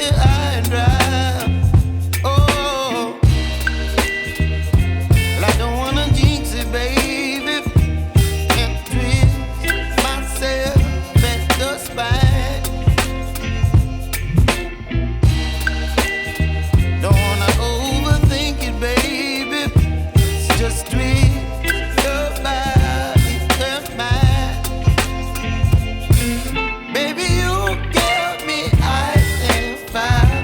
high and dry. Oh, well, I don't wanna jinx it, baby, and twist myself at the spine. Don't wanna overthink it, baby. It's just twist your body and mine. Baby, you give me ice and fire.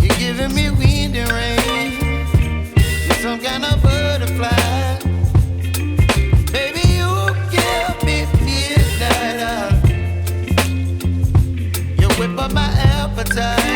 You're giving me wind and rain. You're some kind of butterfly. Baby, you give me midnight. You whip up my appetite.